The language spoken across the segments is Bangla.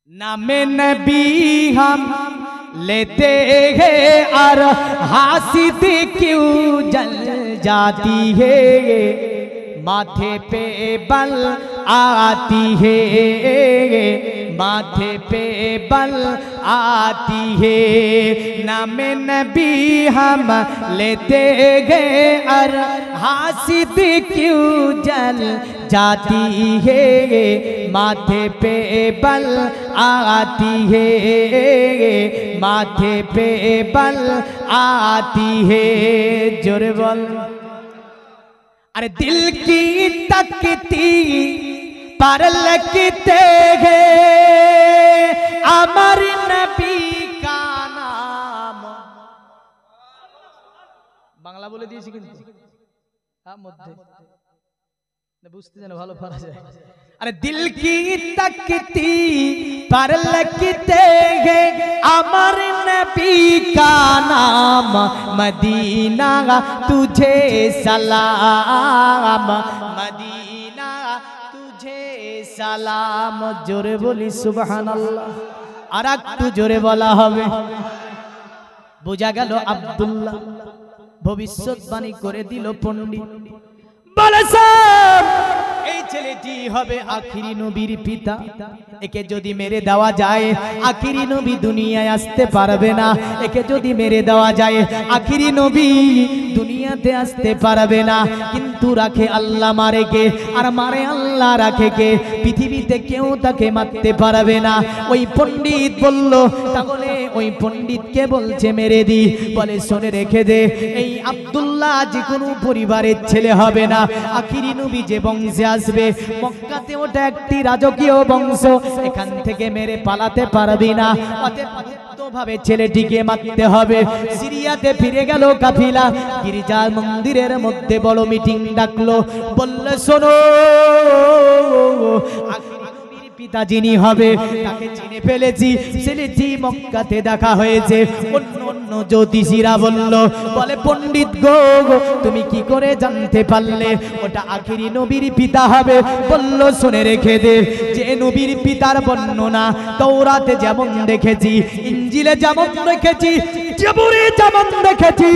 नामे नबी हम लेते हैं और हासिद क्यों जल जाती है, माथे पे बल आती है, माथे पे बल आती है। नामे नबी हम लेते हैं और हासिद क्यों जल जाती है, माथे पे बल आती है, माथे पे बल आती है। जोरे बोल। अरे दिल की तकती पर लगते हैं अमर नबी का नाम। बांग्ला बोले दिएছি কিন্তু হ্যাঁ মধ্যে বুঝতে জানো ভালো পারা যায়। अरे दिल की तकती पर लगते हैं अमर नबी का नाम, मदीना तुझे सलाम, मदीना तुझे सलाम। जोरे बोली सुबहानाल्लाह। আর একটু জোরে বলা হবে। বোঝা গেল আব্দুল্লাহ ভবিষ্যৎবাণী করে দিল পণ্ডিত। বলেছেন এই ছেলেটি হবে আখিরি নবীর পিতা। একে যদি মেরে দেওয়া যায় আখিরি নবী দুনিয়ায় আসতে পারবে না। একে যদি মেরে দেওয়া যায় আখিরি নবী দুনিয়াতে আসতে পারবে না। কিন্তু রাখে আল্লাহ, মারে কে? আর মারে আল্লাহ, রাখে কে? পৃথিবীতে কেউ তাকে মারতে পারবে না। ওই পণ্ডিত বলল, তাহলে ওই পণ্ডিতকে বলছে মেরে দি। বলে শুনে রেখে দে, এই আব্দুল্লাহ যে কোনো পরিবারের ছেলে হবে না। আখিরি নবী যে বংশে আসবে, মক্কাতে ওটা একটি রাজকীয় বংশ, এখান থেকে মেরে পালাতে পারবি না। ভাবে ছেলেটিকে মারতে হবে। সিরিয়াতে ফিরে গেল কাফিলা, গির্জার মন্দিরের মধ্যে বড় মিটিং ডাকলো। বললে শোনো, পিতা যিনি হবে তাকে চিনে ফেলেছি, ছেলেটি মক্কাতে দেখা হয়েছে। অন্য অন্য জ্যোতিষীরা বলে পণ্ডিত গো, তুমি কি করে জানতে পারলে ওটা আখিরি নবীর পিতা হবে? বলল শুনে রেখে দে, যে নবীর পিতার বর্ণনা তাওরাতে যেমন দেখেছি, ইনজিলে যেমন দেখেছি, জবুরে যেমন দেখেছি,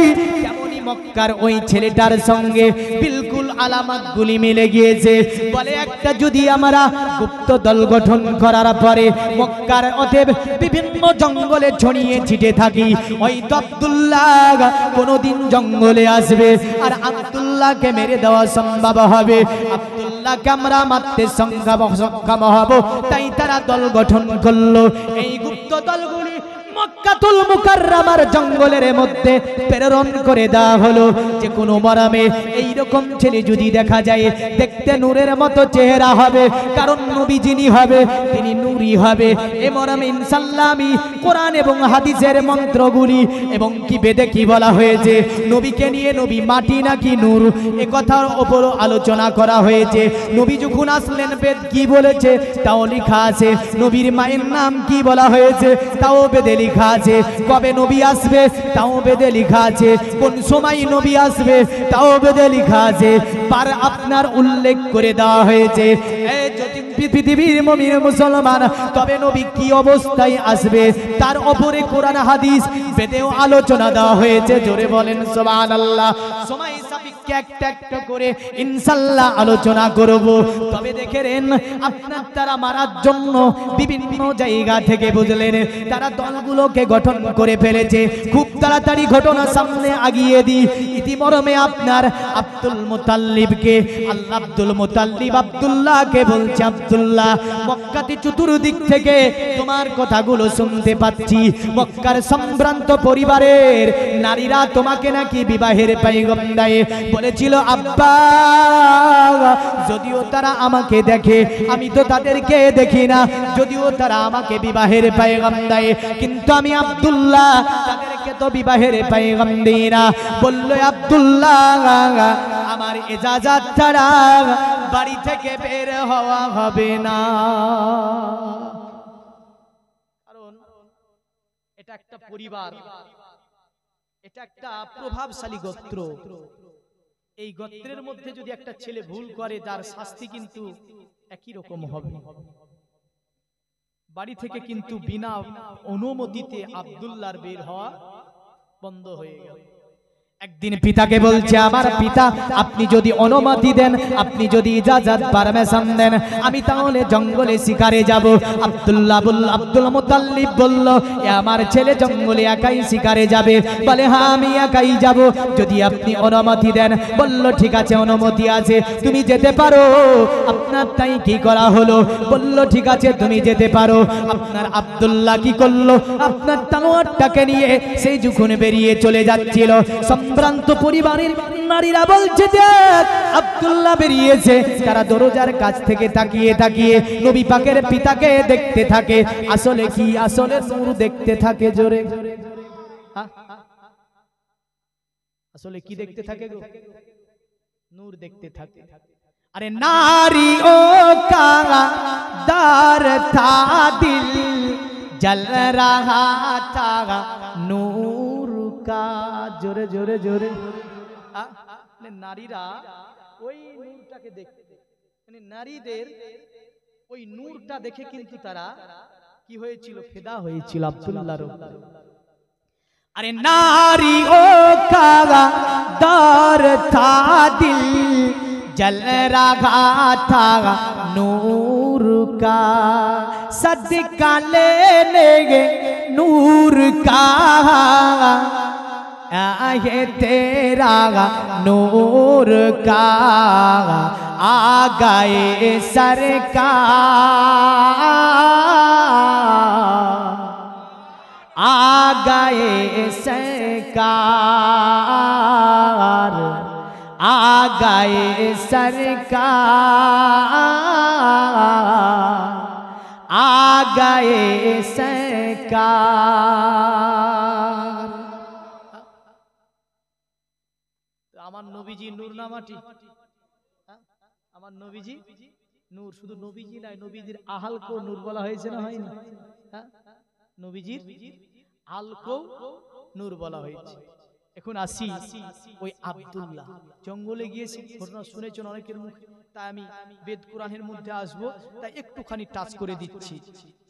মক্কার ওই ছেলেটার সঙ্গে বিলকুল আলামতগুলি মিলে গিয়েছে। বলে একটা যদি আমরা গুপ্ত দল গঠন করার পরে মক্কার অতএব বিভিন্ন জঙ্গলে ছড়িয়ে ছিটে থাকি, ওই আব্দুল্লাহ কোনদিন জঙ্গলে আসবে আর আব্দুল্লাহকে মেরে দেওয়া সম্ভব হবে। আব্দুল্লাহকে আমরা মারতে সক্ষম হব। তাই তারা দল গঠন করলো। এই গুপ্ত দলগুলি মক্কাতুল মুকাররমার জঙ্গলের মধ্যে প্রেরণ করে দেওয়া হলো। যে কোনো মরমে এইরকম ছেলে যদি দেখা যায়, দেখতে নূরের মতো চেহারা হবে, কারণ নবী যিনি হবে তিনি নূরী হবে। এ মরমে ইনশাআল্লাহ আমি কোরআন এবং হাদিসের মন্ত্রগুলি এবং কি বেদে কি বলা হয়েছে, নবীকে নিয়ে নবী মাটি নাকি নূর, এ কথার উপর আলোচনা করা হয়েছে। নবী যখন আসলেন বেদ কি বলেছে তাও লেখা আছে। নবীর মায়ের নাম কি বলা হয়েছে তাও বেদে লেখা আছে। কবে নবী আসবে তাও বেদে লেখা আছে। কোন সময় নবী আসবে তাও বেদে লেখা আছে। পার আপনার উল্লেখ করে দেওয়া হয়েছে। এই যদি পৃথিবীর মুমিন মুসলমান, তবে নবী কি অবস্থায় আসবে তার উপরে কোরআন হাদিস বেদেও আলোচনা দেওয়া হয়েছে। জোরে বলেন সুবহানাল্লাহ। সময় সাপেক্ষে একটা একটা করে ইনশাআল্লাহ আলোচনা করব। তবে দেখেন আপনার তারা মারার জন্য বিভিন্ন জায়গা থেকে বুঝলেন তারা দলগুলোকে গঠন করে ফেলেছে। খুব তাড়াতাড়ি ঘটনা সামনে আগিয়ে দিই। ইতিমধ্যে আপনার আব্দুল মুতাল্লিবকে আব্দুল মুতাল্লিব আব্দুল্লাহকে বলছে, আব্দুল্লাহ মক্কাতে চতুর্দিক থেকে তোমার কথাগুলো শুনতে পাচ্ছি। মক্কার সম্ভ্রান্ত পরিবারের নারীরা তোমাকে নাকি বিবাহের পয়গাম দেয়। বলেছিল আব্বা, যদিও তারা আমাকে দেখে আমি তো তাদেরকে দেখি না, যদিও তারা আমাকে বিবাহের পয়গাম দেয়, কিন্তু আমি আব্দুল্লাহ তাদেরকে তো বিবাহের পয়গাম দিই না। বলল আব্দুল্লাহ আমার ইজাজত ছাড়া বাড়ি থেকে বের হওয়া হবে না। কারণ এটা একটা পরিবার, এটা একটা প্রভাবশালী গোত্র। এই গোত্রের মধ্যে যদি একটা ছেলে ভুল করে তার শাস্তি কিন্তু একই রকম হবে। বাড়ি থেকে কিন্তু বিনা অনুমতিতে আব্দুল্লাহর বের হওয়া বন্ধ হয়ে গেল। একদিন পিতাকে বলছে, আমার পিতা আপনি যদি অনুমতি দেন, আপনি যদি ইজাজত পারমিশন দেন, আমি তাহলে জঙ্গলে শিকারে যাব। আব্দুল মুতাল্লিব বলল, এ আমার ছেলে জঙ্গলে একাই শিকারে যাবে? বলে হ্যাঁ আমি একাই যাব, যদি আপনি অনুমতি দেন। বলল ঠিক আছে, অনুমতি আছে, তুমি যেতে পারো। আপনার তাই কি করা হলো? বলল ঠিক আছে তুমি যেতে পারো। আপনার আব্দুল্লাহ কি করলো? আপনার তলোয়ারটাকে নিয়ে সেই যখন বেরিয়ে চলে যাচ্ছিল, সম্ভ্রান্ত পরিবারের নারীরা বলছে দেখ আব্দুল্লাহ বেরিয়েছে। তারা দরজার কাছ থেকে তাকিয়ে তাকিয়ে নবী পাকের পিতাকে দেখতে থাকে। আসলে কি? আসলে নূর দেখতে থাকে জোরে। আসলে কি দেখতে থাকে গো? নূর দেখতে থাকে। अरे नारियों का दार था दिल जल रहा था नूर का। जोरे जोरे जोरे নারীরা ওই নূরটাকে দেখতে, মানে নারীদের ওই নূরটা দেখে কিন্তু তারা কি হয়েছিল? ফিদা হয়েছিল আব্দুল্লাহর উপর। अरे नारियों का दार था दिल जल रहा था नूर का, सदका लेने नूर का आहे तेरा नूर का। आ गए सरकार, आ गए सरकार, आ गए सरकार, आ गए सरकार। আমার নবীজি নূর না মাটি? আমার নবীজি নূর। শুধু নবীজি নয়, নবীজির আহালকেও নূর বলা হয়েছে না হয়নি? নবীজির আলকেও নূর বলা হয়েছে। এখন আসি ওই আব্দুল্লাহ জঙ্গলে গিয়েছে, ঘটনা শুনেছেন অনেকের মুখে, তাই আমি বেদ কোরআনের মধ্যে আসবো, তাই একটুখানি টাচ করে দিচ্ছি।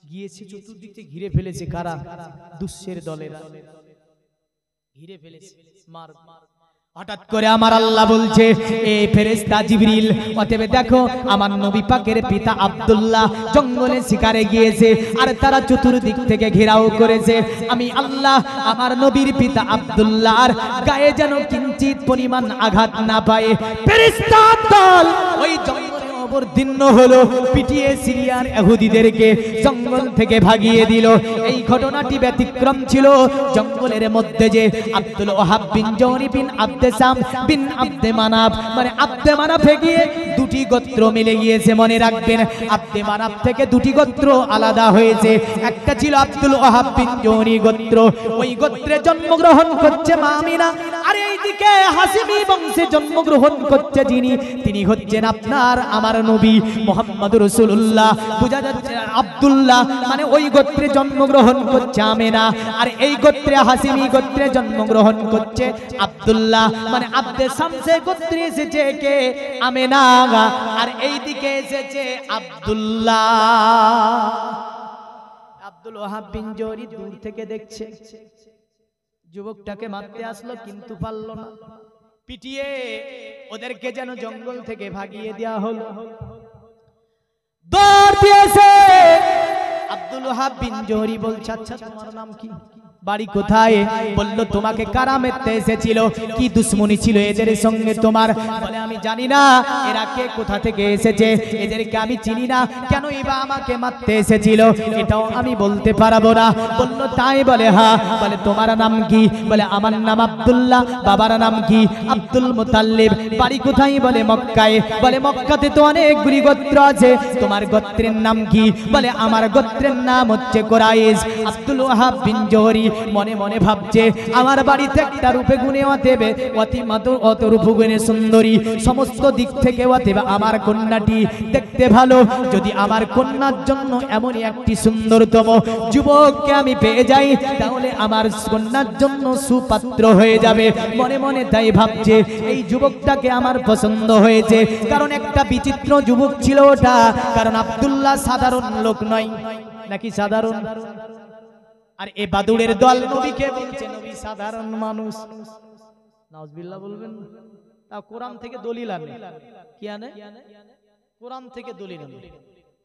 গিয়েছে, চতুর্দিক থেকে ঘিরে ফেলেছে কারা? দুঃসের দলেরা ঘিরে ফেলেছে। মার হঠাৎ করে আমার আল্লাহ বলছে, এই ফেরেশতা জিবরিল, অতএব দেখো আমার নবী পাকের পিতা আব্দুল্লাহ জঙ্গলে শিকারে গিয়েছে, আর তারা চতুর্দিক থেকে ঘেরাও করেছে। আমি আল্লাহ আমার নবীর পিতা আব্দুল্লাহর গায়ে যেন কিঞ্চিত পরিমাণ আঘাত না পায়। ফেরেশতা দল ওই জঙ্গলে অবতীর্ণ হলো, পিটিয়ে সিরিয়ার ইহুদিদেরকে জঙ্গল থেকে ভাগিয়ে দিল। এই ঘটনাটি ব্যতিক্রম ছিল। জঙ্গলের মধ্যে যে আব্দুল ওয়াহাব বিন জওহরি বিন আব্দে শাম বিন আব্দে মানাফ, মানে আব্দে মানাফে গিয়ে দুটি গোত্র মিলে গিয়েছে। মনে রাখবেন, আব্দে মানাফ থেকে দুটি গোত্র আলাদা হয়েছে। একটা ছিল আব্দুল ওয়াহাব বিন জওহরি গোত্র, ওই গোত্রে জন্মগ্রহণ করছে মা আমিনা। আর এইদিকে হাসিমি বংশে জন্মগ্রহণ করছে যিনি, তিনি হচ্ছেন আপনার আমার নবী মুহাম্মদুর রাসূলুল্লাহ। বুঝা যাচ্ছে? আব্দুল্লাহ মানে ওই গোত্রে জন্মগ্রহণ করছে আমেনা, আর এই গোত্রে হাসিমি গোত্রে জন্মগ্রহণ করছে আব্দুল্লাহ, মানে আব্দে শামসে গোত্রে এসেছে কে? আমেনা, আর এইদিকে এসেছে আব্দুল্লাহ। আব্দুল ওয়াহাব বিন জওহরি দূর থেকে দেখছে, যুবকটাকে মারতে আসলো কিন্তু পারল না, পিটিয়ে ওদেরকে যেন জঙ্গল থেকে ভাগিয়ে দেওয়া হলো। দৌড় দিয়েছে। আব্দুল ওয়াহাব বিন জওহরি বলছে, আচ্ছা তোমার নাম কি, বাড়ি কোথায়? বলল তোমাকে কারা মারতে এসেছিল, কি দুশ্মনী ছিল এদের সঙ্গে তোমার? বলে আমি জানি না এরা কে কোথা থেকে এসেছে, এদেরকে আমি চিনি না, কেন এবা আমাকে মারতে এসেছিল এটাও আমি বলতে পারবো না। বলল তাই? বলে হ্যাঁ। বলে তোমার নাম কি? বলে আমার নাম আব্দুল্লাহ। বাবার নাম কি? আব্দুল মুতাল্লিব। বাড়ি কোথায়? বলে মক্কায়। বলে মক্কাতে তো অনেকগুলি গোত্র আছে, তোমার গোত্রের নাম কি? বলে আমার গোত্রের নাম হচ্ছে কুরাইশ। আব্দুল ওয়াহাব বিন জওহরি মনে মনে ভাবছে, আমার বাড়িতে একটা রূপে গুণে অতএব অত রূপগুণে সুন্দরী, সমস্ত দিক থেকে অতএব আমার কন্যাটি দেখতে ভালো। যদি আমার কন্যার জন্য এমনই একটি সুন্দরতম যুবককে আমি পেয়ে যাই, তাহলে আমার কন্যার জন্য সুপাত্র হয়ে যাবে। মনে মনে তাই ভাবছে, এই যুবকটাকে আমার পছন্দ হয়েছে, কারণ একটা বিচিত্র যুবক ছিল ওটা, কারণ আব্দুল্লাহ সাধারণ লোক নয়। নাকি সাধারণ? আর এ বাদুড়ের দল নবীকে বলছে নবী সাধারণ মানুষ। নাউজুবিল্লাহ বলবেন। তাও কোরআন থেকে দলিল আনে। কি আনে? কোরআন থেকে দলিল আনে।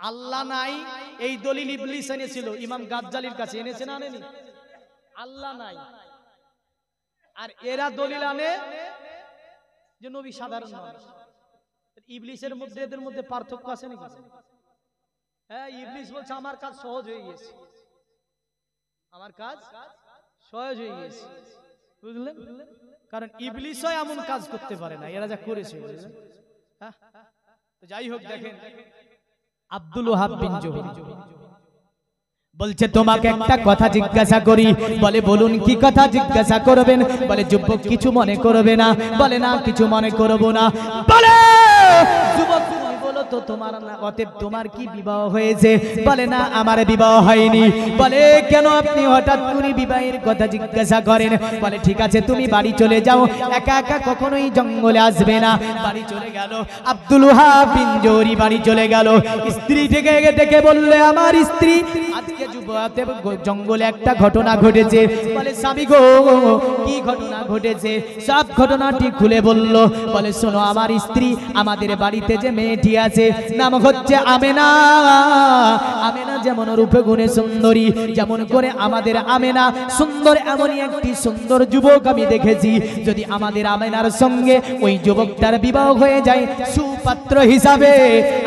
আল্লাহ নাই এই দলিল ইবলিস এনেছিল ইমাম গাজ্জালির কাছে, এনেছে না আনেনি? আল্লাহ নাই, আর এরা দলিল আনে যে নবী সাধারণ মানুষ। ইবলিসের মধ্যে এদের মধ্যে পার্থক্য আছে নাকি? হ্যাঁ, ইবলিস বলছে আমার কাজ সহজ হয়ে গেছে, আমার কাজ সহজ হয়ে গেছে, বুঝলেন? কারণ ইবলিসও এমন কাজ করতে পারে না এরা যা করেছে, বুঝলেন? হ্যাঁ, তো যাই হোক, দেখেন আব্দুল ওয়াহাব বিন জুবাইর বলছে তোমাকে একটা কথা জিজ্ঞাসা করি। বলে বলুন কি কথা জিজ্ঞাসা করবেন? বলে যুবক কিছু মনে করবে না। বলে না কিছু মনে করব না। বলে যুবক তুমি বলো তো তোমার না অতএব তোমার কি বিবাহ হয়েছে? বলে না আমার বিবাহ হয়নি। বলে কেন আপনি হঠাৎ করে বিবাহের কথা জিজ্ঞাসা করেন? বলে ঠিক আছে তুমি বাড়ি চলে যাও, একা একা কখনোই জঙ্গলে আসবে না। বাড়ি চলে গেল আব্দুল ওয়াহাব বিন জুবাইর, বাড়ি চলে গেল। স্ত্রী ডেকে ডেকে বললে আমার স্ত্রী আজকে জঙ্গলে একটা ঘটনা ঘটেছে। বলে স্বামী গো কি ঘটনা ঘটেছে? সব ঘটনাটি খুলে বলল। বলে শোনো আমার স্ত্রী, আমাদের বাড়িতে যে মেয়েটি আছে নাম হচ্ছে আমেনা। আমেনা যেমন রূপে গুণে সুন্দরী, যেমন করে আমাদের আমেনা সুন্দর, এমনই একটি সুন্দর যুবক আমি দেখেছি। যদি আমাদের আমেনার সঙ্গে ওই যুবকটার বিবাহ হয়ে যায় সুপাত্র হিসাবে,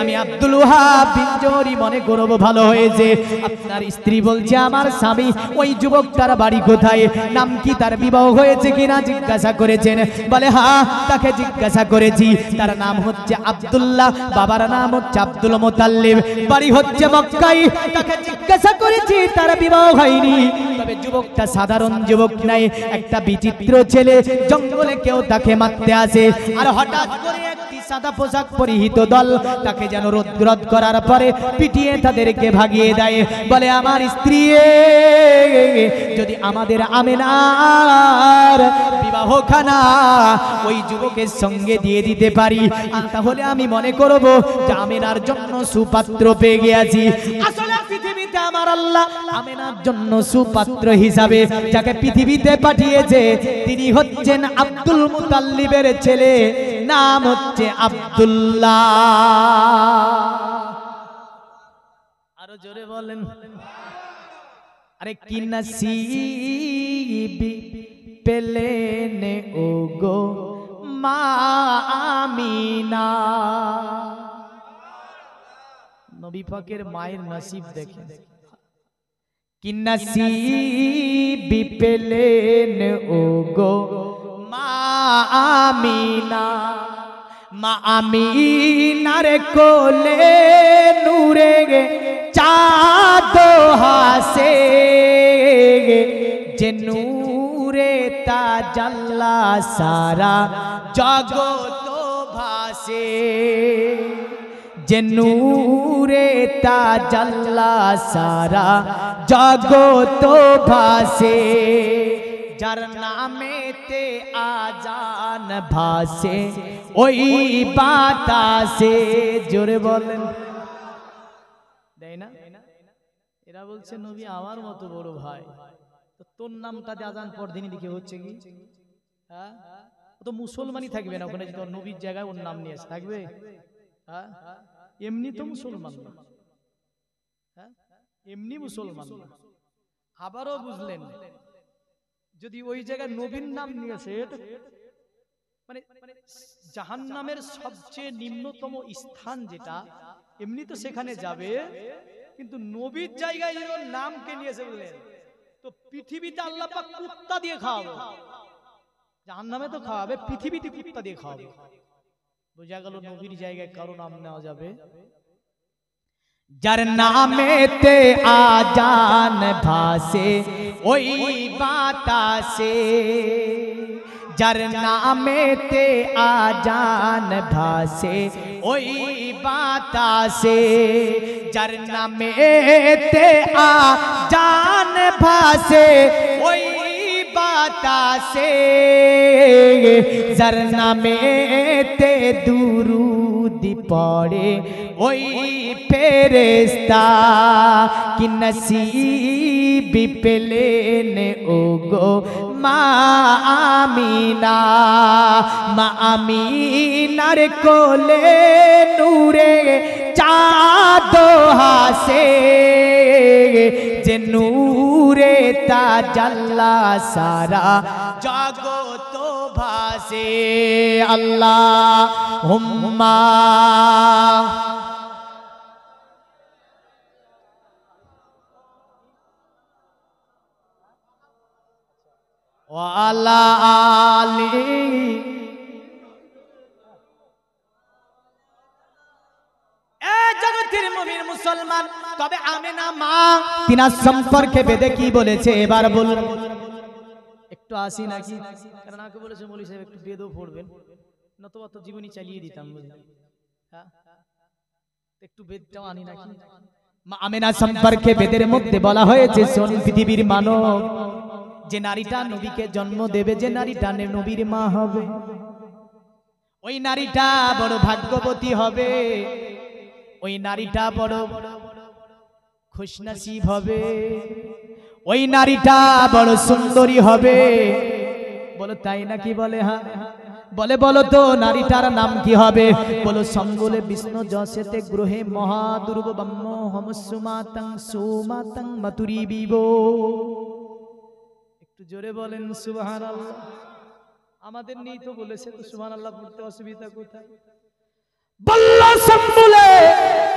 আমি আব্দুল ওয়াহাব বিন জুবাইর মনে করব ভালো হয়েছে। আপনার স্ত্রী বলছে আমার স্বামী ওই যুবকটার বাড়ি কোথায়, নাম কি, তার বিবাহ হয়েছে কিনা জিজ্ঞাসা করেছেন? বলে হ্যাঁ তাকে জিজ্ঞাসা করেছি, তার নাম হচ্ছে আব্দুল্লাহ, বাবার নাম হচ্ছে আব্দুল মুতাল্লিব, বাড়ি হচ্ছে মক্কায়। তাকে জিজ্ঞাসা করেছি, তার বিবাহ হয়নি। তবে যুবকটা সাধারণ যুবক নাই, একটা বিচিত্র ছেলে। জঙ্গলে কেউ তাকে মারতে আসে, আর হঠাৎ করে সাদা পোশাক পরিহিত দল তাকে যেন রোদ করার পরে পিটিয়ে তাদেরকে ভাগিয়ে দেয়। বলে আমার স্ত্রী যদি আমাদের আমেনার বিবাহখানা ওই যুবকের সঙ্গে দিয়ে দিতে পারি, তাহলে আমি মনে করব যে আমেনার জন্য সুপাত্র পেয়ে গেছি। আসলে পৃথিবীতে আমার আল্লাহ আমেনার জন্য সুপাত্র হিসাবে যাকে পৃথিবীতে পাঠিয়েছে তিনি হচ্ছেন আব্দুল মুতাল্লিবের ছেলে, নাম হচ্ছে আব্দুল্লাহ। আরো জোরে বলেন। আরে কি নসিব পেলেন ও গো মা আমিনা। নবী পাকের মায়ের নসিব দেখেন, কি নসিব পেলেন ও গো মা আমিনা। মা আমিনার কোলে নূরে চাঁদ হাসে, যে নূরে তাজাল্লা সারা জগৎ ভাসে, যে নূরে তাজাল্লা সারা জগৎ ভাসে। যার নামেতে আজান ভাসে ওই বাতাসে। জোরে বলেন। দেয় না? এরা বলছে নবী আমার মতো বড় ভাই, তো তোর নামটাতে আজান পর দিনই দিকে হচ্ছে কি? হ্যাঁ, ও তো মুসলমানই থাকবে না ওখানে, যদি নবীর জায়গায় ওর নাম নিয়ে থাকবে। হ্যাঁ, এমনি তো মুসলমান না। হ্যাঁ, এমনি মুসলমান না। আবারও বুঝলেন, যদি ওই জায়গায় নবীর নাম নিয়েছে, মানে জাহান্নামের সবচেয়ে নিম্নতম স্থান যেটা, এমনি তো সেখানে যাবে, কিন্তু নবীর জায়গায় ওর নামকে নিয়েছে বললেন, তো পৃথিবীতে আল্লাহ পাক কুত্তা দিয়ে খাওয়াবে। জাহান্নামে তো খাওয়াবে, পৃথিবীতে কুত্তা দিয়ে খাওয়াবে। বোঝা গেল নবীর জায়গায় কারো নাম নেওয়া যাবে। যার নামেতে আজান ভাসে ওই বাতাসে, যার নামেতে আজান ভাসে ওই বাতাসে, যার নামেতে আজান ভাসে ওই বাতাসে যার নামেতে দুরুদ পড়ে ওই ফেরেশতা কি নসিব পেলেন ওগো মা আমিনার কোলে নূরে চাঁদ হাসে যে নূরে তাজাল্লা সারা জগত ভাসে আল্লাহুম্মা ওয়া আলা আলি জগতের মুমিন মুসলমান। তবে আমেনা মা তিনার সম্পর্কে বেদে কি বলেছে এবার বলুন। একটু আসি নাকি, কারণ আগে বলেছে মৌলী সাহেব একটু বেদও পড়বেন, নতুবা তো জীবনী চালিয়ে দিতাম। হ্যাঁ, একটু বেদটাও আনি নাকি। মা আমেনা সম্পর্কে বেদের মধ্যে বলা হয়েছে, শোন পৃথিবীর মানব, যে নারীটা নবীকে জন্ম দেবে, যে নারীটা নবীর মা হবে, ওই নারীটা বড় ভাগ্যবতী হবে, ওই নারীটা বড় খুশনসিব হবে, ওই নারীটা বড় সুন্দরী হবে। বলো তাই নাকি? বলে হ্যাঁ। বলে বলো তো নারীটার নাম কি হবে? বলো সম্বলে বিষ্ণু যশেতে গ্রহে মহাদুর্গ ব্রহ্ম হমসুমাতং সুমাতং মাতুরি বিবো। একটু জোরে বলেন সুবহানাল্লাহ। আমাদের নেই তো বলেছে, তো সুবহানাল্লাহ পড়তে অসুবিধা কোথায়? বল্লা সম্বলে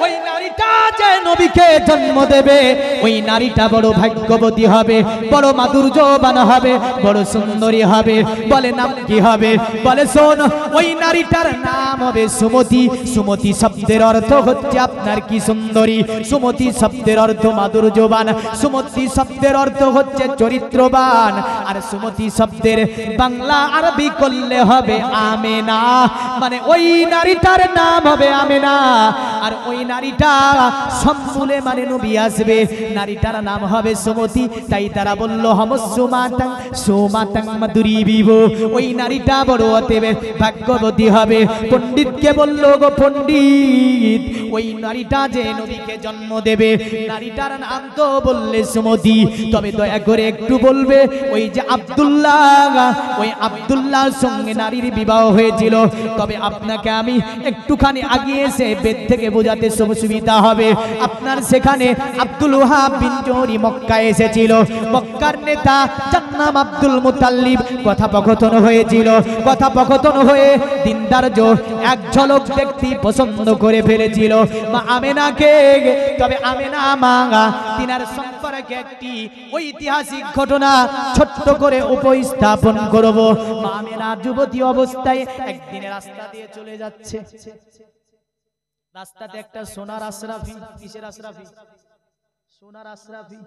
ওই নারীটা যে নবীকে জন্ম দেবে, ওই নারীটা বড় ভাগ্যবতী হবে, বড় মাধুর্যবান হবে, বড় সুন্দরী হবে। বলে নাম কি হবে? বলে শোন, ওই নারীটার নাম হবে সুমতি। সুমতি শব্দের অর্থ হচ্ছে আপনার কি সুন্দরী, সুমতি শব্দের অর্থ মাধুর্যবান, সুমতি শব্দের অর্থ হচ্ছে চরিত্রবান, আর সুমতি শব্দের বাংলা আরবি করলে হবে আমেনা। মানে ওই নারীটার নাম হবে আমেনা, আর ওই নারীটা সম্মুলে মানে নবী আসবে, নারীটার নাম হবে সুমতি। তাই তারা বলল হমসুমাতাং সুমাতাং মাধুরী বিবো। ওই নারীটা বড় অতএব ভাগ্যবতী হবে। পণ্ডিতকে বলল, গো পণ্ডিত, ওই নারীটা যে নবীকে জন্ম দেবে, নারীটার নাম তো বললে সুমতি, তবে দয়া করে একটু বলবে, ওই যে আব্দুল্লাহ, ওই আব্দুল্লাহর সঙ্গে নারীর বিবাহ হয়েছিল। তবে আপনাকে আমি একটুখানি আগিয়ে এসে বেদ থেকে বোঝাতে সুবিধা হবে। আপনার সেখানে আব্দুল ওয়াহাব বিন জোহরি মক্কায় এসেছিল, মক্কার নেতা যার নাম আব্দুল মুতাল্লিব। কথোপকথন হয়েছিল, কথোপকথন হয়ে দিনদার এক ঝলক দেখতে পছন্দ করে ফেলেছিল মা আমেনাকে। তবে আমেনা মা তিনার সম্পর্কে একটি ঐতিহাসিক ঘটনা ছোট্ট করে উপস্থাপন করব। মা আমেনা যুবতী অবস্থায় একদিন রাস্তা দিয়ে চলে যাচ্ছে। রাস্তাতে একটা সোনার আশরাফি, কিসের আশরাফি? সোনার আশরাফি,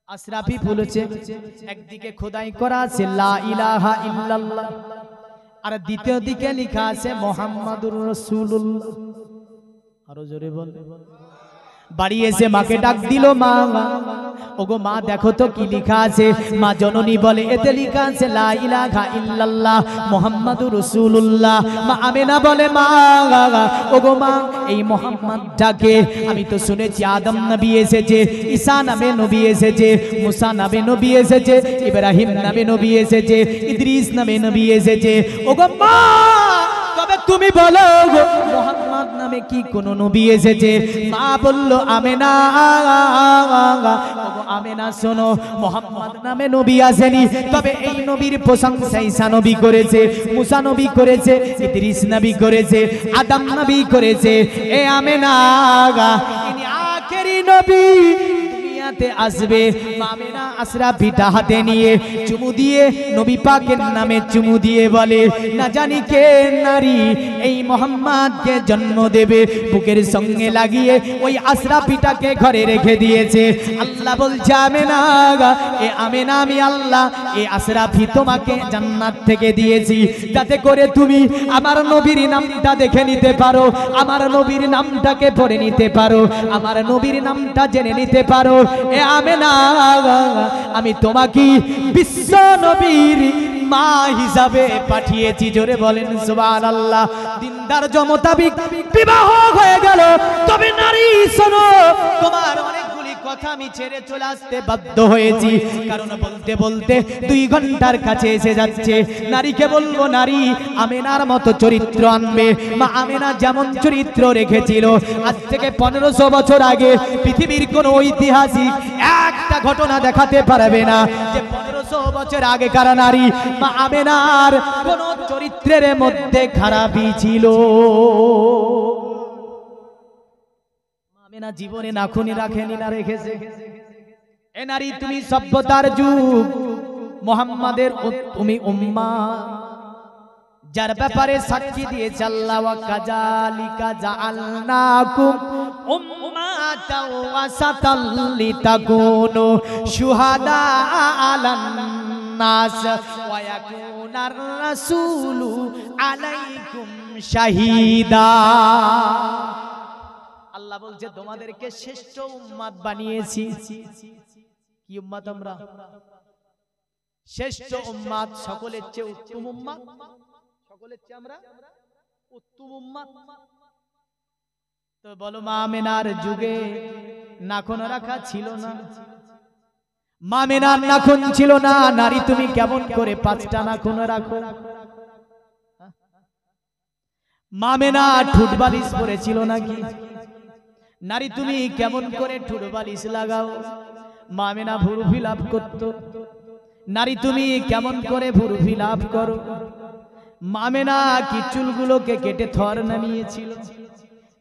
আশরাফি ফুলেছে। একদিকে খোদাই করা আছে লা ইলাহা ইল্লাল্লাহ, আর দ্বিতীয় দিকে লেখা আছে মুহাম্মাদুর রাসূলুল্লাহ। আরো জোরে বল। বাড়ি এসে মাকে ডাক দিল, মা, ওগো মা দেখো তো কি লেখা আছে। মা জননী বলে, এতে লেখা আছে লা ইলাহা ইল্লাল্লাহ মুহাম্মাদুর রাসূলুল্লাহ। মা আমেনা বলে, মা, ওগো মা, এই মুহাম্মাদটাকে আমি তো শুনেছি আদম নবী এসেছে, ঈসা নামে নবী এসেছে, মুসা নামে নবী এসেছে, ইব্রাহিম নামে নবী এসেছে, ইদ্রিস নামে নবী এসেছে। ওগো মা, তবে তুমি বলো গো মুহাম্মদ নামে কি কোন নবী এসেছে? মা বলল, আমেনা, আমেনা শোনো, মুহাম্মদ নামে নবী আসেনি, তবে এই নবীর প্রশংসা ঈসা নবী করেছে, মুসা নবী করেছে, ইদ্রিস নবী করেছে, আদম নবী করেছে। এ আমেনা, ইনি আখেরি নবী দুনিয়াতে আসবে। আমেনা আশরাফিটা হাতে নিয়ে চুমু দিয়ে নবী পাকের নামে চুমু দিয়ে বলে, না জানি কে নারী এই মুহাম্মদকে জন্ম দেবে। বুকের সঙ্গে লাগিয়ে ওই আশরাফিটাকে ঘরে রেখে দিয়েছে। আল্লাহ বলছে, আমেনা, এ আমেনা, আমি আল্লাহ এই আশরাফি তোমাকে জান্নাত থেকে দিয়েছি, যাতে করে তুমি আমার নবীর নামটা দেখে নিতে পারো, আমার নবীর নামটাকে পড়ে নিতে পারো, আমার নবীর নামটা জেনে নিতে পারো। এ আমেনা, আমি তোমাকে বিশ্ব নবীর মা হিসাবে পাঠিয়েছি। জোরে বলেন সুবহানাল্লাহ। দিনদার মোতাবেক বিবাহ হয়ে গেল। তবে নারী শোনো, তোমার অনেকগুলি কথা আমি ছেড়ে চলে আসতে বাধ্য হয়েছি, কারণ বলতে বলতে 2 ঘন্টার কাছে এসে যাচ্ছে। নারীকে বলবো, নারী আমেনার মতো চরিত্র আনবে। মা আমেনা যেমন চরিত্র রেখেছিল, আজ থেকে 1500 বছর আগে পৃথিবীর কোন ঐতিহাসিক একটা ঘটনা দেখাতে পারবে না যে 1500 বছর আগেকার নারী মা আমেনার কোন চরিত্রের মধ্যে খারাপই ছিল। আমেনা জীবনে নাখুনি রাখেনি, না রেখেছে? এ নারী, তুমি সভ্যতার যুগ, মুহাম্মাদের তুমি উম্মাহ, যার ব্যাপারে সাক্ষী দিয়েছে আল্লাহ, ওয়া কাযালিকা জাআলনাকুম উম্মাতাও ওয়াসাতাল লিতাকুনু শুহাদা আলান নাস ওয়া ইয়াকুনার রাসূলু আলাইকুম শাহীদা। আল্লাহ বলছে তোমাদেরকে শ্রেষ্ঠ উম্মত বানিয়েছি। কি উম্মত আমরা? শ্রেষ্ঠ উম্মত, সকলের চেয়ে উত্তম উম্মত, সকলের চেয়ে আমরা উত্তম উম্মত। তো বলো, মা আমেনার যুগে নাখুন রাখা ছিল না? মা আমেনার নাখুন ছিল না? নারী তুমি কেমন করে 5টা নাখুন রাখো? মা আমেনা ঠোঁট বালিশ পরেছিল নাকি? নারী তুমি কেমন করে ঠোঁট বালিশ লাগাও? মা আমেনা ভুরু ফিলাপ করতো। নারী তুমি কেমন করে ভুরু ফিলাপ করো? মা আমেনা কি চুলগুলোকে কেটে থর নামিয়েছিল?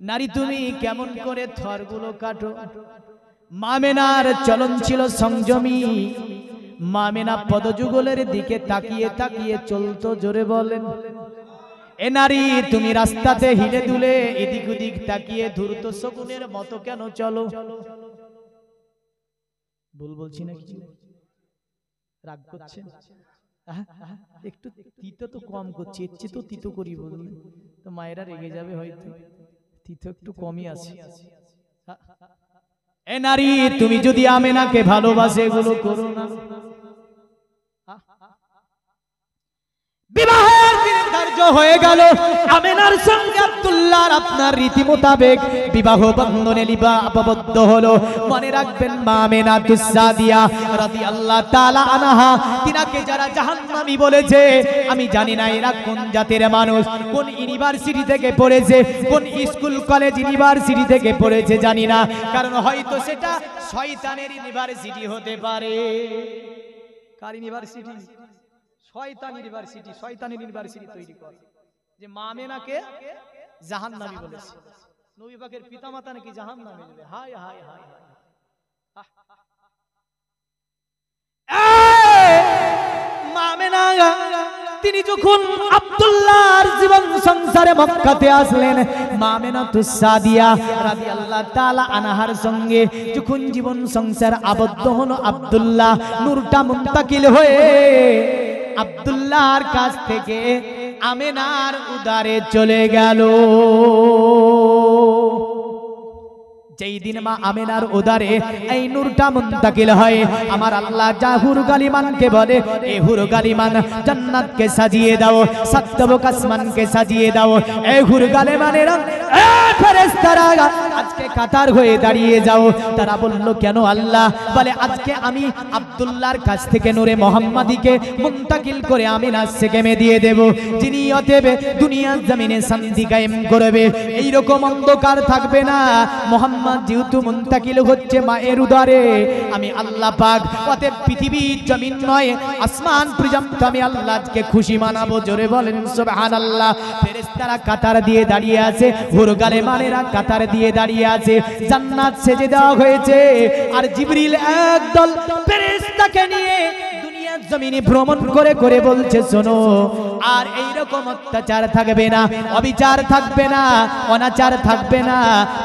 নারী তুমি কেমন করে থরগুলো কাটো? মা আমেনার চলন ছিল সংযমী। মা আমেনা পদযুগলের দিকে তাকিয়ে তাকিয়ে চলতো। জোরে বলেন। এ নারী, তুমি রাস্তাতে হিলে দুলে এদিক ওদিক তাকিয়ে ধূর্ত শকুনের মতো কেন চলো? ভুল বলছি না কিছু? রাগ করছেন? একটু তিতো তো কম করছি, এর চেয়ে তো তিতো করি বললে তো মায়েরা রেগে যাবে, হয়তো তিতো একটু কমই আছে। এ নারী, তুমি যদি আমেনাকে ভালোবাসে এগুলো করো না। বিবাহের দিন ধার্য হয়ে গেল, আমেনার সঙ্গে আব্দুল্লাহর আপনার রীতি মোতাবেক বিবাহ বন্ধনে আবদ্ধ হলো। মনে রাখবেন, মা আমেনা তুসাদিয়া রাদিয়াল্লাহু তাআলা আনহা, তিনাকে যারা জাহান্নামী বলেছে, আমি জানি না এরা কোন জাতের মানুষ, কোন ইউনিভার্সিটি থেকে পড়েছে, কোন স্কুল কলেজ ইউনিভার্সিটি থেকে পড়েছে জানি না, কারণ হয়তো সেটা শয়তানের ইউনিভার্সিটি হতে পারে। কার ইউনিভার্সিটি? শয়তান ইউনিভার্সিটি। শয়তানের ইউনিভার্সিটি তৈরি করে যে মা আমেনাকে জাহান্নামী বলেছে। নবী পাকের পিতামাতা নাকি জাহান্নামী বলে। হায় হায় হায় হায়। মা আমেনা তিনি যখন আব্দুল্লাহর জীবন সংসারে মক্কাতে আসলেন, মা আমেনা তুসাদিয়া রাদিয়াল্লাহু তাআলা আনহার সঙ্গে যখন জীবন সংসার আবদ্ধ হলো, আব্দুল্লাহ নূরটা মুন্তাকিল হয়ে আব্দুল্লাহর কাছ থেকে আমেনার উদারে চলে গেল। যেই দিন মা আমেনার উদারে এই নূরটা মুন্তাকিল হয়, আমার আল্লাহ যা হুর গালিমানকে বলে, এ হুর গালিমান জান্নাতকে সাজিয়ে দাও, সাতবক আসমানকে সাজিয়ে দাও। এ হুর গালিমানেরা, এ ফেরেশতারা আজকে কাতার হয়ে দাঁড়িয়ে যাও। তারা বলল, কেন আল্লাহ? বলে, আজকে আমি আব্দুল্লাহর কাছ থেকে নূরে মুহাম্মাদিকে মুন্তাকিল করে আমিনার সেকেমে দিয়ে দেব, যিনি অতএবে দুনিয়ার জমিনে শান্তি কায়েম করবে। এই রকম অন্ধকার থাকবে না। মুহাম্মদ যেহেতু মুন্তাকিল হচ্ছে মায়ের উদারে, আমি আল্লাহ পাক অতএব পৃথিবীর জমিন নয় আসমান পর্যন্ত আমি আল্লাহ আজকে খুশি মানাবো। জোরে বলেন সুবহানাল্লাহ। ফেরেশতারা কাতার দিয়ে দাঁড়িয়ে আছে, হুর গালিমানেরা কাতার দিয়ে দাঁড়িয়ে আছে। জান্নাত সেজে দেওয়া হয়েছে, আর জিবরিল একদল ফেরেশতাকে নিয়ে দুনিয়ার জমিনে ভ্রমণ করে করে বলছে, শোনো আর এই রকম অত্যাচার থাকবে না, অবিচার থাকবে না, অনাচার থাকবে না,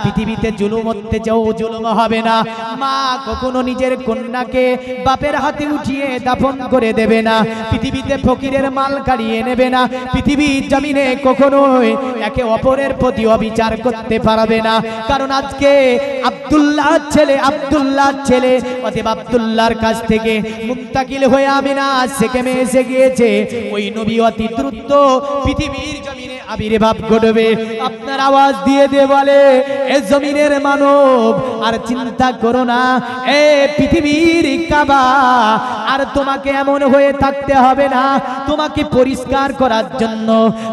পৃথিবীতে জুলুম অত্যাচার জুলুম হবে না। মা কখনো নিজের কন্যাকে বাপের হাতে উঠিয়ে দাফন করে দেবে না, পৃথিবীতে ফকিরের মাল কাড়িয়ে নেবে না, পৃথিবীর জমিনে কখনোই একে অপরের প্রতি অবিচার করতে পারবে না। কারণ আজকে আব্দুল্লাহর ছেলে অতএব আব্দুল্লাহর কাছ থেকে মুন্তাকিল হয়ে আমিনা সেকেমে এসে গিয়েছে। ওই নবী অতি দ্রুত পৃথিবীর জমিনে আবির্ভাব ঘটবে। আপনার আওয়াজ দিয়ে বলে, এ জমিনের মানব আর চিন্তা করো না, এ পৃথিবীর কাবা আর তোমাকে এমন হয়ে থাকতে হবে না। তোমাকে পরিষ্কার করার জন্য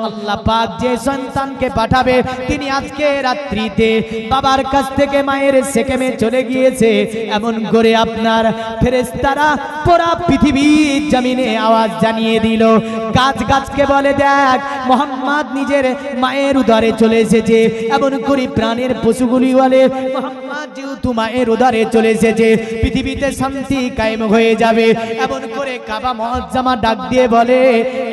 আল্লাহ পাক যে সন্তানকে পাঠাবে, তিনি আজকে রাত্রিতে বাবার কাছ থেকে মায়ের সেকেমে চলে গিয়েছে। এমন করে আপনার ফেরেশতারা পুরা পৃথিবীর জমিনে আওয়াজ জানিয়ে দিল। গাছকে বলে, দেখ মোহাম্মদ নিজের মায়ের উদরে চলে এসেছে। এমন করে প্রাণের পশুগুলি বলে, মোহাম্মদ যেহেতু মায়ের উদরে চলে এসেছে, পৃথিবীতে শান্তি কায়েম হয়ে যাবে। এমন করে কাবা মুআজ্জামা ডাক দিয়ে বলে,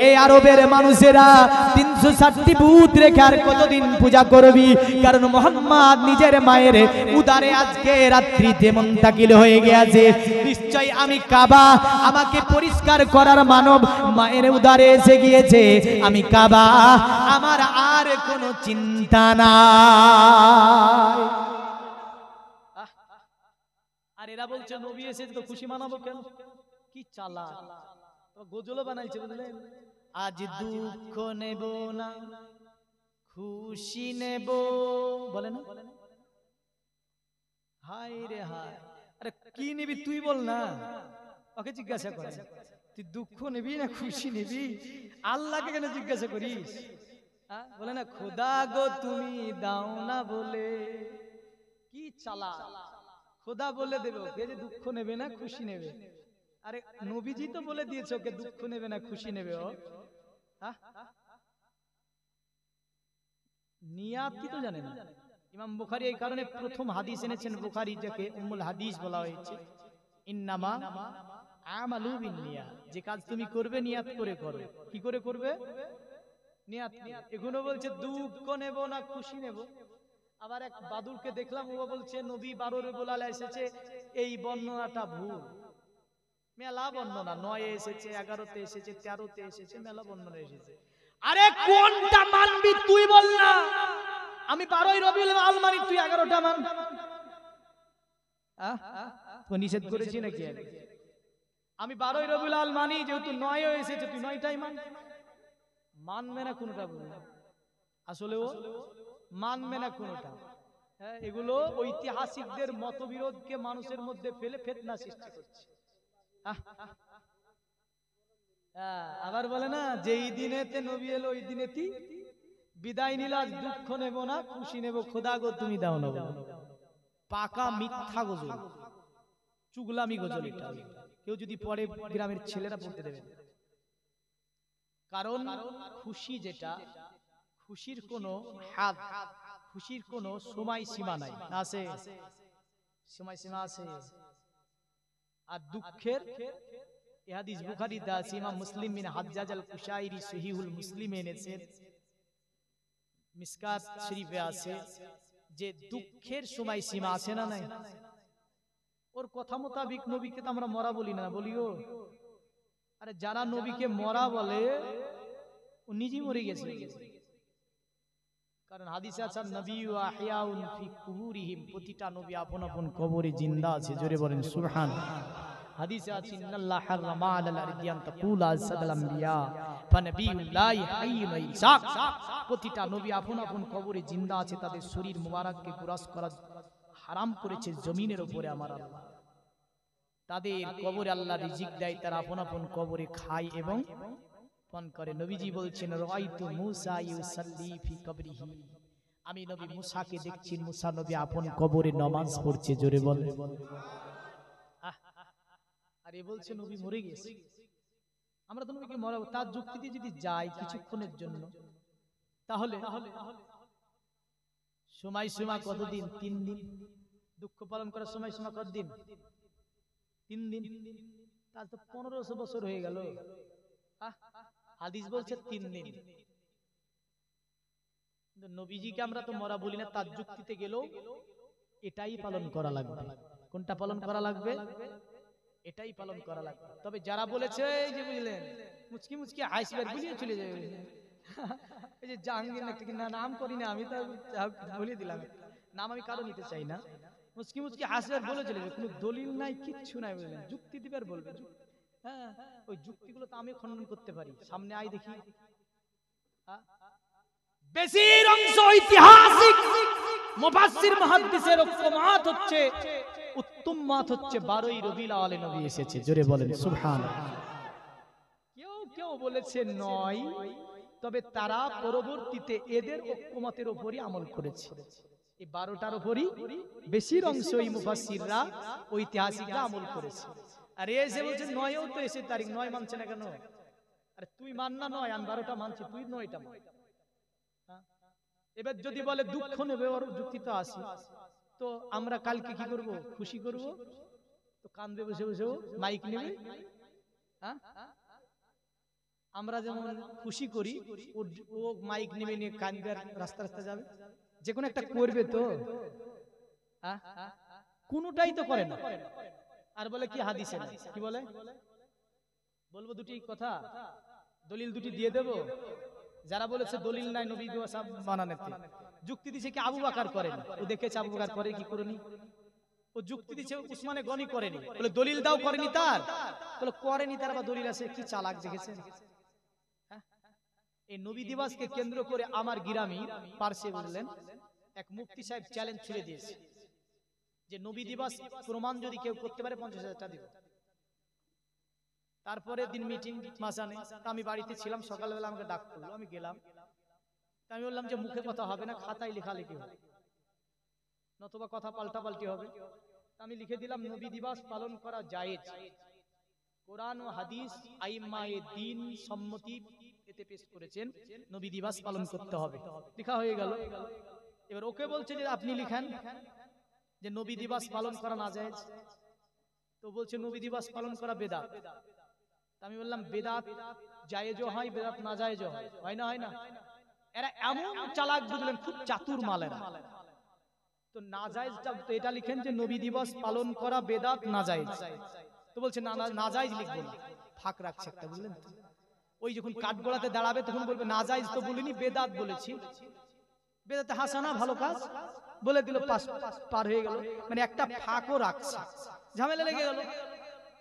এই আরবের মানুষেরা 360টি বুত রেখে আর কতদিন পূজা করবি? কারণ মোহাম্মদ নিজের মায়ের উদরে আজকে রাত্রিতে মুন্তাকিল হয়ে গিয়েছে। নিশ্চয় আমি কাবা, আমাকে পরিষ্কার করার মানব মায়ের উদরে এসে গিয়েছে। আমি কাবা, আমার আর কোনো চিন্তা নাই। আর এরা বলছে নবী এসেছে তো খুশি মানাবো কেন? কি চালা গজলও বানাইছে, বুঝলেন? আজ দুঃখ নেব না, খুশি নেব, বলে না? হায় রে হায়, আরে কি নিবি তুই বল না, ওকে জিজ্ঞাসা করে তুই দুঃখ নিবি না খুশি নিবি? আল্লাহকে কেন জিজ্ঞাসা করিস? বলে না, খোদা গো তুমি দাও না বলে। কি চালা, খোদা বলে দেবে ওকে যে দুঃখ নেবে না খুশি নেবে। আরে নবীজি তো বলে দিয়েছে ওকে দুঃখ নেবে না খুশি নেবে। ও নিয়াত কি তো জানে না। ইমাম বুখারী এই কারণে প্রথম হাদিস এনেছেন, বুখারী যাকে উম্মুল হাদিস বলা হয়েছে, ইন্নামা আমালু বিন্নিয়াত, যে কাজ তুমি করবে নিয়াত করে করো। কি করে করবে? নিয়াত। এগুলো বলছে দুঃখ নেব না খুশি নেব। আবার এক বাদুরকে দেখলাম, ও বলছে নবী 12 রবিউল আউয়াল এসেছে, এই বর্ণনাটা ভুল। মেলা বর্ণনা 9 এ এসেছে, 11তে এসেছে, 13তে এসেছে, মেলা বর্ণনা এসেছে। আরে কোনটা মানবি তুই বল না। আমি 12 রবিউল আউয়াল মানি, তুই 11টা মান। তো নিষেধ করেছি নাকি? আমি 12 রবিউল আউয়াল মানি, যেহেতু 9 এ এসেছে তুই 9টাই মান। মানবে না কোনটা বল। আসলে ও মানবে না কোনটা। এগুলো ঐতিহাসিকদের মতবিরোধকে মানুষের মধ্যে ফেলে ফিতনা সৃষ্টি করছে। আবার বলে না, যেই দিনেতে নবী এলো ওই দিনেতে বিদায় নিল, আজ দুঃখ নেব না খুশি নেব, খোদা গো তুমি দাও না। পাকা মিথ্যা গজল, চুগলামি গজল এটা। কেউ যদি পড়ে গ্রামের ছেলেরা পড়তে দেবে। কারণ খুশি যেটা, খুশির কোনো হাত, খুশির কোনো সময় সীমা নাই। আছে সময় সীমা আছে। আর দুঃখের এই হাদিস বুখারীতে আছে, ইমাম মুসলিম বিন হাজ্জাজ আল কুশাইরি সহিহুল মুসলিমে এনেছেন, মিসকাত শরীফে আছে যে দুঃখের সময় সীমা আছে না নাই? ওর কথা মোতাবিক নবীকে তো আমরা মরা বলি না, বলিও? আরে যারা নবীকে মরা বলে ও নিজেই মরে গেছে। কারণ হাদিসে আছে নবী ওয়া আহইয়াউন ফি কুবুরিহিম, প্রতিটা নবী আপন আপন কবরে জিন্দা আছে। জোরে বলেন সুবহানাল্লাহ। হাদিসে আছে ইন্নাল্লাহ হারামা আলাল আরদি আন তাকুলা সাদাল আম্বিয়া ফানাবিয়ুল্লাহি হাইয়ুন ইসাক, প্রতিটা নবী আপন আপন কবরে জিন্দা আছে, তাদের শরীর মুবারককে কুরাস করা হারাম করেছে জমিনের উপরে আমার আল্লাহ। তাদের কবরে আল্লাহ রিজিক দেয়, তারা আপন আপন কবরে খায় এবং পান করে। নবীজি বলছেন, রাআইতু মূসা ইউসাল্লি ফি কবরিহি, আমি নবী মুসাকে দেখছি, মুসা নবী আপন কবরে নামাজ পড়ছে। জোরে বল। আর এ বলছে নবী মরে গেছে। আমরা তো নবীকে মরাবো, তার যুক্তি দিয়ে যদি যাই কিছুক্ষণের জন্য, তাহলে সময় সীমা কতদিন? 3 দিন। দুঃখ পালন করার সময় সীমা কতদিন? 3 দিন। তার তো 1500 বছর হয়ে গেল। হাদিস বলছে 3 দিন। নবীজিকে আমরা তো মরা বলি না, তার যুক্তিতে গেলেও এটাই পালন করা লাগবে। কোনটা পালন করা লাগবে? এটাই পালন করা লাগবে। তবে যারা বলেছে এই যে বুঝলেন মুচকি মুচকি আইসবার গুলিয়ে চলে যাবে, এই যে জাহাঙ্গীর একটা নাম করি না আমি, তো বলে দিলাম নাম, আমি কারো নিতে চাই না। মুচকি মুচকি আইসবার বলে চলে যাবে, কোনো দলিল নাই, কিচ্ছু নাই, বুঝলেন, যুক্তি দিবার বলবে। হ্যাঁ, ওই যুক্তিগুলো তো আমি খণ্ডন করতে পারি, সামনে আই দেখি। বেশির অংশ ঐতিহাসিক মুফাসসির মুহাদ্দিসের ঐক্যমত হচ্ছে, উত্তম মত হচ্ছে 12ই রবিউল আউয়ালে নবী এসেছে। জোরে বলেন সুবহানাল্লাহ। কেউ কেউ বলেছে 9, তবে তারা পরবর্তীতে এদের ঐক্যমতের উপরই আমল করেছে। এই 12টার উপরই বেশির অংশই মুফাসসিররা ঐতিহাসিকরা আমল করেছে। আর এসে বলছে 9ও তো এসে তারিখ, 9 মানছে না কেন? আরে তুই মান না 9, আমি 12টা মানছি, তুই 9টা মান। এবার যদি বলে দুঃখ নেবে, ওর যুক্তি তো আছে। তো আমরা কালকে কি করব? খুশি করব, তো কান্দে বসে বসে মাইক নেবে। হ্যাঁ, আমরা যেমন খুশি করি, ও মাইক নেবে নিয়ে কান্দে রাস্তা রাস্তা যাবে, যে কোনো একটা করবে তো। কোনটাই তো করে না, আর বলে কি হাদিসে না। কি বলে? বলবো দুটি কথা, দলিল দুটি দিয়ে দেব। যারা বলেছে দলিল নাই নবী দিবস বানানোতে, যুক্তি দিছে কি আবু বকর করেনি, ও দেখেছে আবু বকর করে কি করেনি। ও যুক্তি দিছে উসমানে গনি করেনি, বলে দলিল দাও, করেনি তার, বলে করেনি তার, বা দলিল আছে। কি চালাক দেখেছেন। এই নবী দিবসকে কেন্দ্র করে আমার গ্রামী পার্শ্বে বুঝলেন এক মুফতি সাহেব চ্যালেঞ্জ ছুড়ে দিয়েছে যে নবী দিবস প্রমাণ যদি কেউ করতে পারে 50,000 টাকা দিব। তারপরে দিন মিটিং মাসানে, আমি বাড়িতে ছিলাম, সকালবেলা আমাকে ডাক করলো, আমি গেলাম। আমি বললাম যে মুখে কথা হবে না, খাতায় লেখালেখি হবে, নতুবা কথা পাল্টা পাল্টি হবে। আমি লিখে দিলাম নবী দিবস পালন করা জায়েজ, কোরআন ও হাদিস আইম্মায়ে দ্বীন সম্মতি এতে পেশ করেছেন, নবী দিবস পালন করতে হবে। লেখা হয়ে গেল। এবার ওকে বলছে যে আপনি লিখেন যে নবী দিবস পালন করা না জায়েজ। তো বলছে নবী দিবস পালন করা বেদাত। আমি বললাম বেদাত জায়েজও হয়, বেদাত না জায়েজও হয়, হয় না? হয় না? এরা এমন চালাক বুঝলেন, খুব চাতুর মালেরা। তো না জায়েজটা তো এটা লিখেন যে নবী দিবস পালন করা বেদাত না জায়েজ। তো বলছে না না জায়েজ লিখবো না, ফাঁক রাখছে একটা, বুঝলেন। ওই যখন কাঠগোড়াতে দাঁড়াবে তখন বলবে না জায়েজ তো বলিনি, বেদাত বলেছি। বেদাতে হাসানা, ভালো কাজ বলে দিল, পার হয়ে গেল। মানে একটা ফাঁকও রাখছে, ঝামেলা লেগে গেল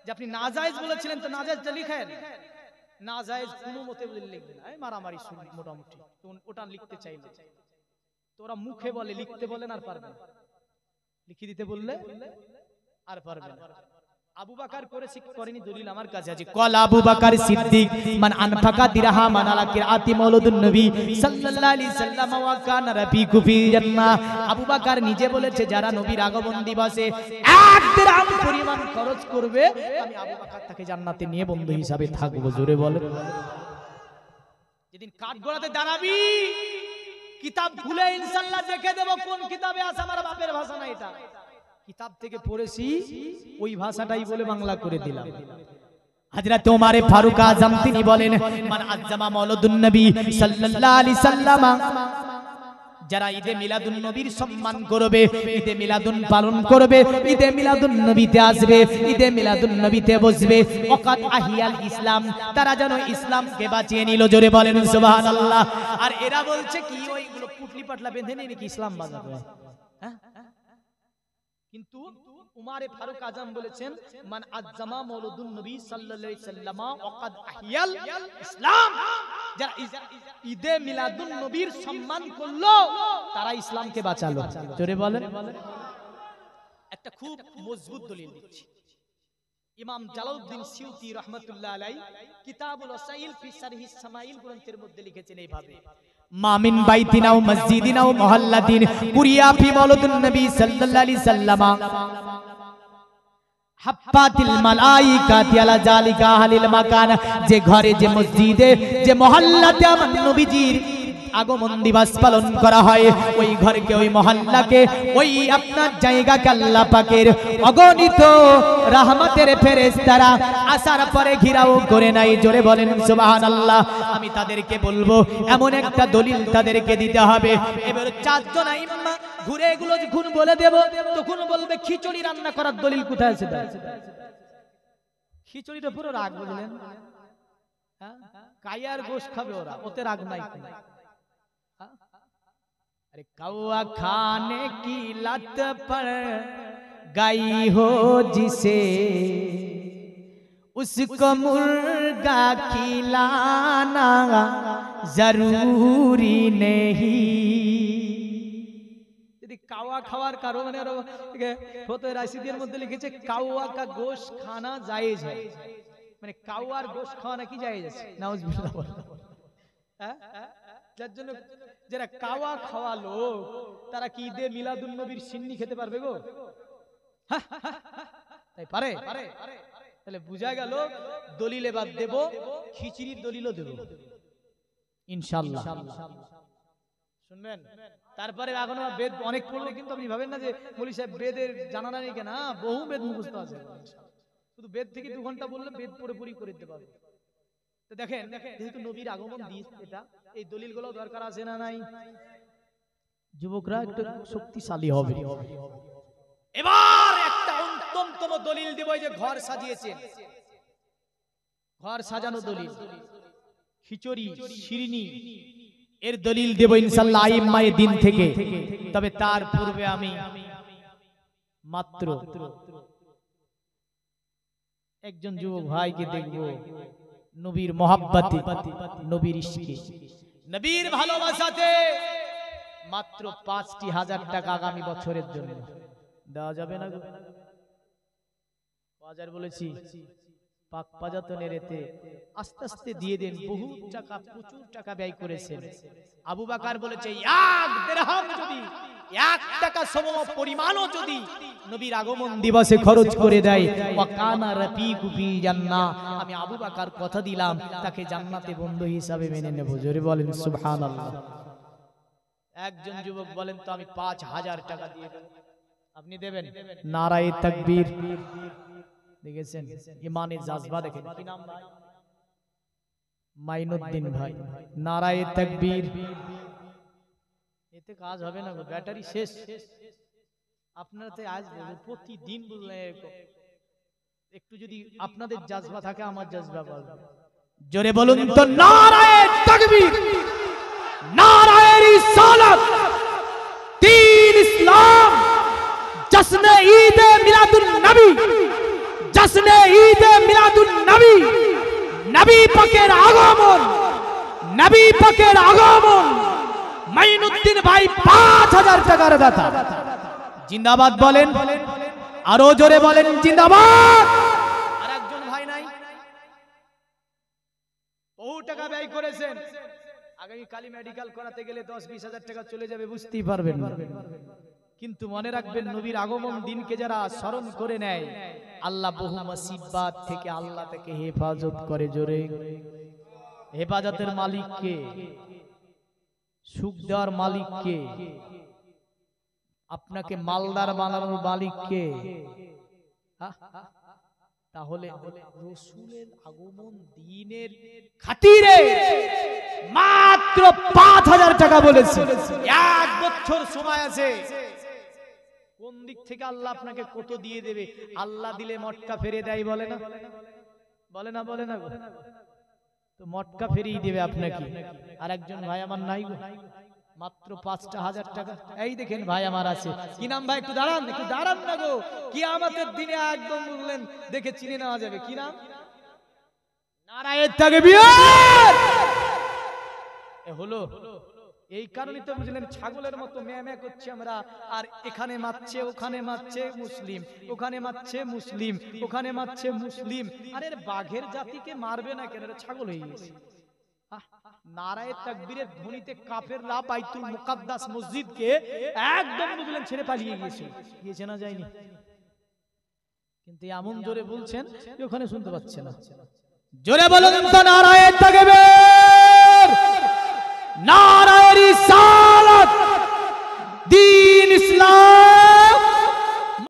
যে আপনি না জায়েজ বলেছিলেন, তো না জায়েজটা লিখেন। না জায়েজ কোনো মতে লিখবে না, মারামারি শুনি মোটামুটি, ওটা লিখতে চাই না। তো ওরা মুখে বলে, লিখতে বলেন আর পারবে না, লিখে দিতে বললে আর পারবে না। আবু বকর করেছে করেনি, দলিল আমার কাছে আছে। কল আবু বকর সিদ্দিক মান আনফাকা দিরহামান আলা কিরাতি মাউলুদুন নবী সাল্লাল্লাহু আলাইহি সাল্লাম ওয়া কানা রাফিকু ফি জান্নাহ। আবু বকর নিজে বলেছে যারা নবীর আগমন দিবসে 1 দিরহাম পরিমাণ খরচ করবে, আমি আবু বকর তাকে জান্নাতে নিয়ে বন্ধু হিসাবে থাকব। জোরে বলে। যেদিন কাঠগড়াতে দাঁড়াবি, কিতাব খুলে ইনশাআল্লাহ দেখে দেব কোন কিতাবে আছে। আমার বাপের ভাষা না, এটা কিতাব থেকে পড়েছি, ওই ভাষাটাই বলে বাংলা করে দিলাম। হযরত ওমর ফারুক আযম তিনি বলেন মান আযজামা মাউলুদুন নবী সাল্লাল্লাহু আলাইহি সাল্লাম, যারা ঈদে মিলাদুন নবীর সম্মান করবে, ঈদে মিলাদুন পালন করবে, ঈদে মিলাদুন নবীতে আসবে, ঈদে মিলাদুন নবীতে বসবে, ওয়াকাত আহিয়াল ইসলাম, তারা যেন ইসলামকে বাঁচিয়ে নিল। জোরে বলেন সুবহানাল্লাহ। আর এরা বলছে কি ওইগুলো পুটলি পাটলা বেঁধে নিয়ে নাকি ইসলাম বাঁচাবে। হ্যাঁ, কিন্তু উমর ফারুক আযম বলেছেন মান আযজামা মাউলুদুন নবী সাল্লাল্লাহু আলাইহি সাল্লাম ওয়াকাদ আহিয়াল ইসলাম, যারা ঈদে মিলাদুন নবীর সম্মান করলো, তারা ইসলামকে বাঁচালো। জোরে বলেন। একটা খুব মজবুত দলিল দিচ্ছি। ইমাম জালালউদ্দিন সিউতি রাহমাতুল্লাহ আলাইহি কিতাবুল ওয়াসাইল ফি শারহিস সামাইল গ্রন্থের মধ্যে লিখেছেন এইভাবে, মামিন বাইতিনা ও মসজিদিনা ও মুহাল্লাদিন কুরিয়া ফি মাউলুদুন নবী সাল্লাল্লাহু আলাইহি সাল্লাম হাফাতিল মালাইকাতি আলা জালিকা আহলিল মাকান। যে ঘরে, যে মসজিদে, যে মহল্লাতে আমার নবীজির আগমন দিবস পালন করা হয়, ওই ঘরকে, ওই মহল্লাকে, ওই আপনার জায়গাকে আল্লাহ পাকের অগণিত রহমতের ফেরেশতারা আসার পরে ঘিরাও করে নাই। জোরে বলেন সুবহানাল্লাহ। আমি তাদেরকে বলবো এমন একটা দলিল তাদেরকে দিতে হবে। এবার চারজন আইম্মা ঘুরে এগুলো যখন বলে দেব তখন বলবে খিচুড়ি রান্না করার দলিল কোথায় আছে? খিচুড়িটা পুরো রাগ, বুঝলেন? কায়ার গোশত খাবে ওরা, ওতে রাগ নাই। अरे कौआ खाने की लत पर गई हो जिसे उसको मुर्गा खिलाना जरूरी नहीं। यदि कावा खावार कारोबार होते राशिदियों मध्य लिखे चे कावा का गोश्त खाना जायज है, মানে কাওয়ার গোশত খাওয়া নাকি জায়েজ আছে? নাউজুবিল্লাহ। হ্যাঁ, যার জন্য যারা কাওয়া খাওয়া লোক তারা কি ঈদে মিলাদুন নবীর সিন্নি খেতে পারবে গো? তাই পারে? তাহলে বুঝা গেল দলিলে বাদ দেব, খিচুড়ির দলিলও দেব ইনশাআল্লাহ। শুনবেন? তারপরে এখনো বেদ অনেক পড়লে কিন্তু আপনি ভাবেন না যে মৌলভী সাহেব বেদের জানা নেই কেন, বহু বেদ মুখস্থ আছে। শুধু বেদ থেকে 2 ঘন্টা বললে বেদ পড়ে পড়ি করে দিতে পারবে। তো দেখেন, যেহেতু নবীর আগমন দিন, এটা এই দলিলগুলো দরকার আছে না নাই? যুবকরা একটু শক্তিশালী হবে। এবার একটা অন্যতম দলিল দেব, যে ঘর সাজিয়েছেন, ঘর সাজানো দলিল, খিচুড়ি শিরিনি এর দলিল দেব ইনশাআল্লাহ আইম্মায়ে দিন থেকে। তবে তার পূর্বে আমি মাত্র একজন যুবক ভাইকে দেখব নবীর মহাব্বতে, নবীর ইশকে, নবীর ভালোবাসাতে মাত্র 5,000 টাকা আগামী বছরের জন্য দেওয়া যাবে না গো? বাজার বলেছি পাক পাজাতনের এতে আস্তে আস্তে দিয়ে দেন। বহু টাকা, প্রচুর টাকা ব্যয় করেছেন। আবু বকর বলেছে 1 দিরহাম যদি, 1 টাকা সম পরিমাণও যদি নবীর আগমন দিবসে খরচ করে দেয়, ওয়া কানা রাফিকু ফি জান্নাহ, আমি আবু বকর কথা দিলাম তাকে জান্নাতে বন্ধু হিসাবে মেনে নেব। জোরে বলেন সুবহানাল্লাহ। একজন যুবক বলেন তো আমি 5,000 টাকা দিয়ে দেব, আপনি দেবেন? নারায়ে তাকবীর। দেখেছেন ইমানের জাজবা, দেখেন কি নাম ভাই? মাইনুদ্দিন ভাই। নারায়ে তাকবীর। এতে কাজ হবে না গো, ব্যাটারি শেষ। আপনারা তো আজ প্রতিদিন বললেন, একটু যদি আপনাদের জাজবা থাকে আমার জাজবা বলবে। জোরে বলুন তো নারায়ে তাকবীর, নারায়ে রিসালাত, দ্বীন ইসলাম, জশ্নে ঈদ মিলাদুন নবী, জশ্নে ঈদ মিলাদুন নবী, নবী পাকের আগমন, নবী পাকের আগমন। মাইনুদ্দিন ভাই 5,000 টাকার দাতা। জিন্দাবাদ বলেন, আরো জোরে বলেন জিন্দাবাদ। আর একজন ভাই নাই, বহু টাকা ব্যয় করেছেন। আগামী কালী মেডিকেল করাতে গেলে 10-20 হাজার টাকা চলে যাবে, বুঝতেই পারবেন না। কিন্তু মনে রাখবেন নবীর আগমন দিনকে যারা স্মরণ করে নেয়, আল্লাহ বহু মুসিবত থেকে আল্লাহ তাকে হেফাজত করে। জোরে, হেফাজতের মালিক কে? সুখ দেওয়ার মালিক কে? আপনাকে মালদার বানানোর মালিক কে? তাহলে রাসূলের আগমন দিনের খাতিরে মাত্র 5,000 টাকা বলেছে। 1 বছর সময় আছে। কোন দিক থেকে আল্লাহ আপনাকে কত দিয়ে দেবে? আল্লাহ দিলে মটকা ফেরে দেয়, বলে না? বলে না? বলে না গো? তো মটকা ফেরিয়ে দেবে আপনাকে। আর একজন ভাই আমার নাই গো, মাত্র 5,000 টাকা। এই দেখেন ভাই আমার আছে। কি নাম ভাই? একটু দাঁড়ান, একটু দাঁড়ান না গো। কিয়ামতের দিনে একদম বললেন দেখে চিনে নেওয়া যাবে। কি নাম? নারায়ে তাকবীর। হলো এই কারণে তো বুঝলেন ছাগলের মতো মেয়ে করছি আমরা, আর এখানে মারছে, ওখানে মারছে মুসলিম, ওখানে মারছে মুসলিম, ওখানে মারছে মুসলিম। আরে বাঘের জাতিকে মারবে না কেন? ছাগল হয়ে গেছে। নারায়ে তাকবীরের ধ্বনিতে কাফেররা বাইতুল মুকাদ্দাস মসজিদকে একদম বুঝলেন ছেড়ে পালিয়ে গিয়েছে না যায়নি? কিন্তু এমন জোরে বলছেন যে ওখানে শুনতে পাচ্ছে না। জোরে বলুন তো নারায়ে তাকবীর।